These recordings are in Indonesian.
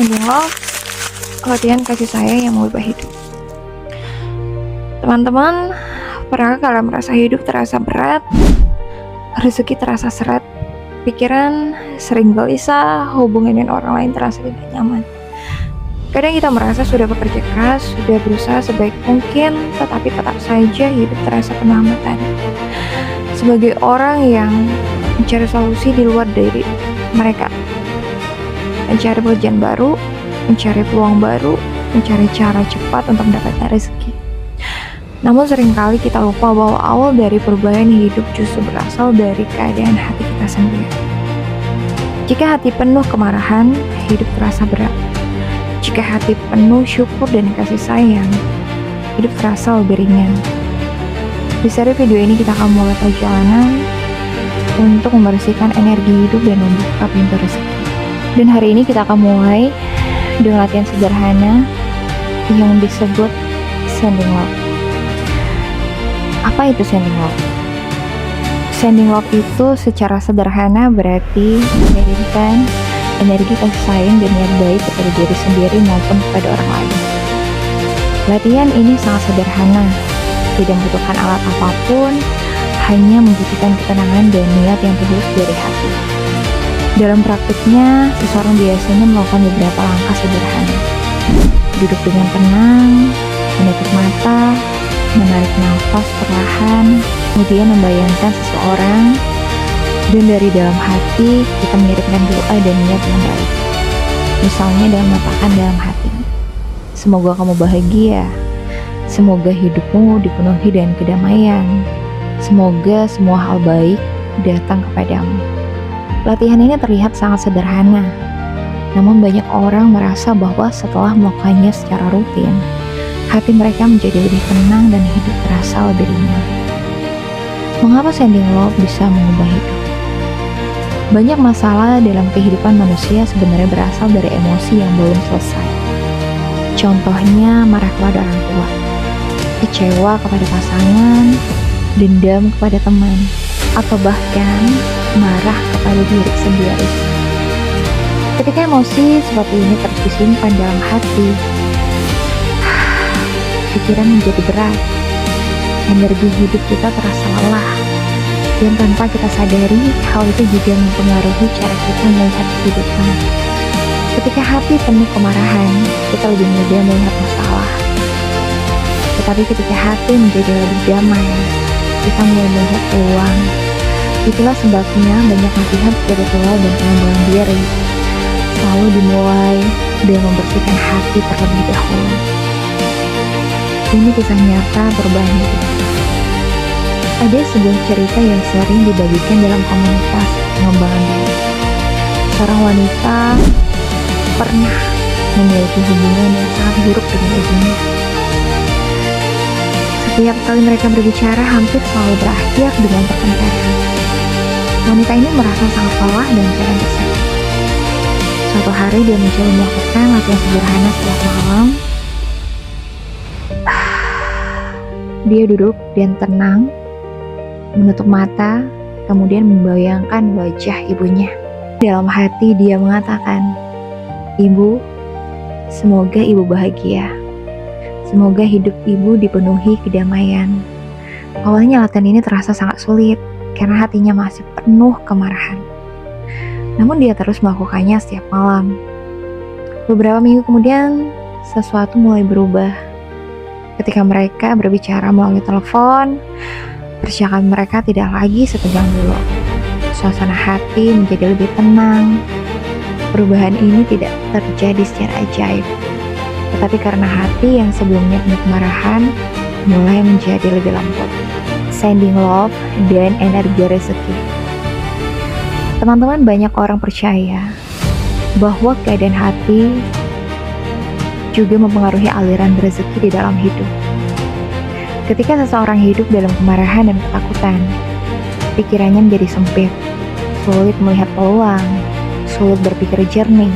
Sending Love, latihan kasih sayang yang mengubah hidup. Teman-teman, pernahkah kalian merasa hidup terasa berat, rezeki terasa seret, pikiran sering gelisah, hubungan dengan orang lain terasa tidak nyaman? Kadang kita merasa sudah bekerja keras, sudah berusaha sebaik mungkin, tetapi tetap saja hidup terasa penuh hambatan. Sebagai orang yang mencari solusi di luar dari mereka, mencari pekerjaan baru, mencari peluang baru, mencari cara cepat untuk mendapatkan rezeki. Namun seringkali kita lupa bahwa awal dari perubahan hidup justru berasal dari keadaan hati kita sendiri. Jika hati penuh kemarahan, hidup terasa berat. Jika hati penuh syukur dan kasih sayang, hidup terasa lebih ringan. Di seri video ini kita akan mulai perjalanan untuk membersihkan energi hidup dan membuka pintu rezeki. Dan hari ini kita akan mulai dengan latihan sederhana yang disebut Sending Love. Apa itu Sending Love? Sending Love itu secara sederhana berarti mengirimkan energi kasih sayang dan niat baik kepada diri sendiri maupun kepada orang lain. Latihan ini sangat sederhana, tidak membutuhkan alat apapun, hanya membutuhkan ketenangan dan niat yang tulus dari hati. Dalam praktiknya, seseorang biasanya melakukan beberapa langkah sederhana. Duduk dengan tenang, menutup mata, menarik nafas perlahan, kemudian membayangkan seseorang, dan dari dalam hati kita mengirimkan doa dan niat yang baik. Misalnya dengan mengatakan dalam hati, semoga kamu bahagia, semoga hidupmu dipenuhi dengan kedamaian, semoga semua hal baik datang kepadamu. Latihan ini terlihat sangat sederhana, namun banyak orang merasa bahwa setelah melakukannya secara rutin, hati mereka menjadi lebih tenang dan hidup terasa lebih ringan. Mengapa Sending Love bisa mengubah hidup? Banyak masalah dalam kehidupan manusia sebenarnya berasal dari emosi yang belum selesai. Contohnya marah kepada orang tua, kecewa kepada pasangan, dendam kepada teman, atau bahkan marah kepada diri sendiri. Ketika emosi seperti ini terus disimpan dalam hati, pikiran menjadi berat, energi hidup kita terasa lelah, dan tanpa kita sadari, hal itu juga mempengaruhi cara kita melihat kehidupan. Ketika hati penuh kemarahan, kita lebih mudah melihat masalah. Tetapi ketika hati menjadi lebih damai, kita mulai melihat peluang. Itulah sebabnya banyak latihan spiritual dan pengembangan diri selalu dimulai dengan membersihkan hati terlebih dahulu. Ini kisah nyata perubahan hidup. Ada sebuah cerita yang sering dibagikan dalam komunitas pengembangan diri. Seorang wanita pernah memiliki hubungan yang sangat buruk dengan ibunya. Setiap kali mereka berbicara hampir selalu berakhir dengan pertengkaran. Wanita ini merasa sangat lelah dan jalan bersama. Suatu hari dia mencoba melakukan latihan sederhana setiap malam. Dia duduk dan tenang, menutup mata, kemudian membayangkan wajah ibunya. Dalam hati dia mengatakan, "Ibu, semoga ibu bahagia. Semoga hidup ibu dipenuhi kedamaian." Awalnya latihan ini terasa sangat sulit karena hatinya masih penuh kemarahan. Namun dia terus melakukannya setiap malam. Beberapa minggu kemudian, sesuatu mulai berubah. Ketika mereka berbicara melalui telepon, percakapan mereka tidak lagi setegang dulu. Suasana hati menjadi lebih tenang. Perubahan ini tidak terjadi secara ajaib, tetapi karena hati yang sebelumnya penuh kemarahan mulai menjadi lebih lembut. Sending Love dan energi rezeki. Teman-teman, banyak orang percaya bahwa keadaan hati juga mempengaruhi aliran rezeki di dalam hidup. Ketika seseorang hidup dalam kemarahan dan ketakutan, pikirannya menjadi sempit, sulit melihat peluang, sulit berpikir jernih.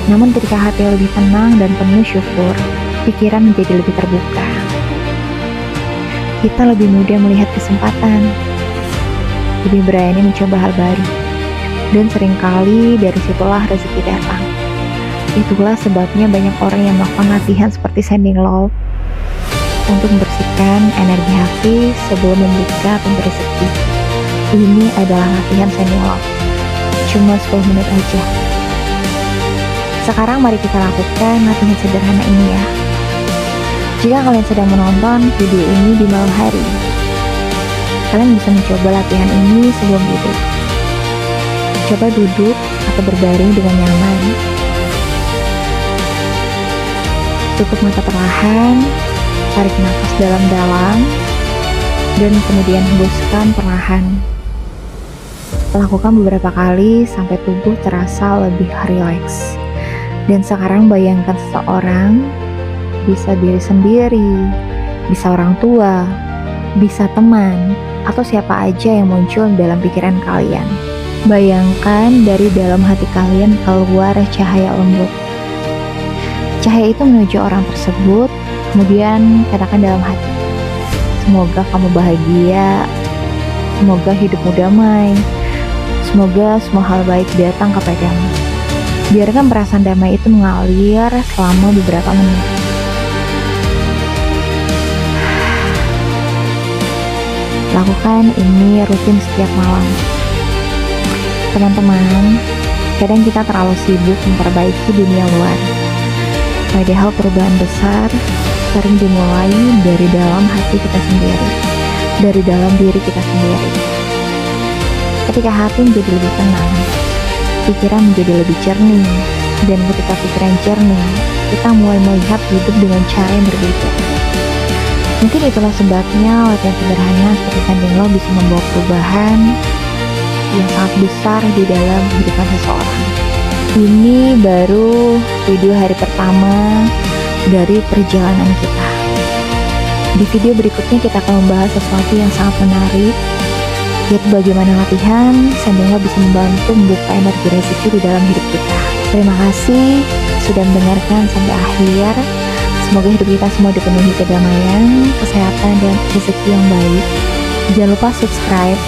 Namun ketika hati lebih tenang dan penuh syukur, pikiran menjadi lebih terbuka. Kita lebih mudah melihat kesempatan, lebih berani mencoba hal baru, dan seringkali dari situlah rezeki datang. Itulah sebabnya banyak orang yang melakukan latihan seperti sending love untuk membersihkan energi hati sebelum membuka pintu rezeki. Ini adalah latihan sending love, cuma 10 menit aja. Sekarang mari kita lakukan latihan sederhana ini ya. Jika kalian sedang menonton video ini di malam hari, kalian bisa mencoba latihan ini sebelum tidur. Coba duduk atau berbaring dengan nyaman. Tutup mata perlahan, tarik nafas dalam-dalam, dan kemudian hembuskan perlahan. Lakukan beberapa kali sampai tubuh terasa lebih rileks. Dan sekarang bayangkan seseorang, bisa diri sendiri, bisa orang tua, bisa teman, atau siapa aja yang muncul dalam pikiran kalian. Bayangkan dari dalam hati kalian keluar cahaya lembut. Cahaya itu menuju orang tersebut, kemudian katakan dalam hati, semoga kamu bahagia, semoga hidupmu damai, semoga semua hal baik datang kepadamu. Biarkan perasaan damai itu mengalir selama beberapa menit. Lakukan ini rutin setiap malam. Teman-teman, kadang kita terlalu sibuk memperbaiki dunia luar. Padahal perubahan besar sering dimulai dari dalam hati kita sendiri, dari dalam diri kita sendiri. Ketika hati menjadi lebih tenang, pikiran menjadi lebih jernih, dan ketika pikiran jernih, kita mulai melihat hidup dengan cara yang berbeda. Mungkin itulah sebabnya latihan sederhana seperti sending love bisa membawa perubahan yang sangat besar di dalam kehidupan seseorang. Ini baru video hari pertama dari perjalanan kita. Di video berikutnya kita akan membahas sesuatu yang sangat menarik, yaitu bagaimana latihan sending love bisa membantu membuka energi rezeki di dalam hidup kita. Terima kasih sudah mendengarkan sampai akhir. Semoga hidup kita semua dipenuhi kedamaian, kesehatan, dan rezeki yang baik. Jangan lupa subscribe,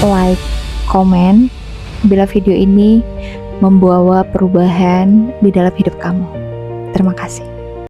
like, komen bila video ini membawa perubahan di dalam hidup kamu. Terima kasih.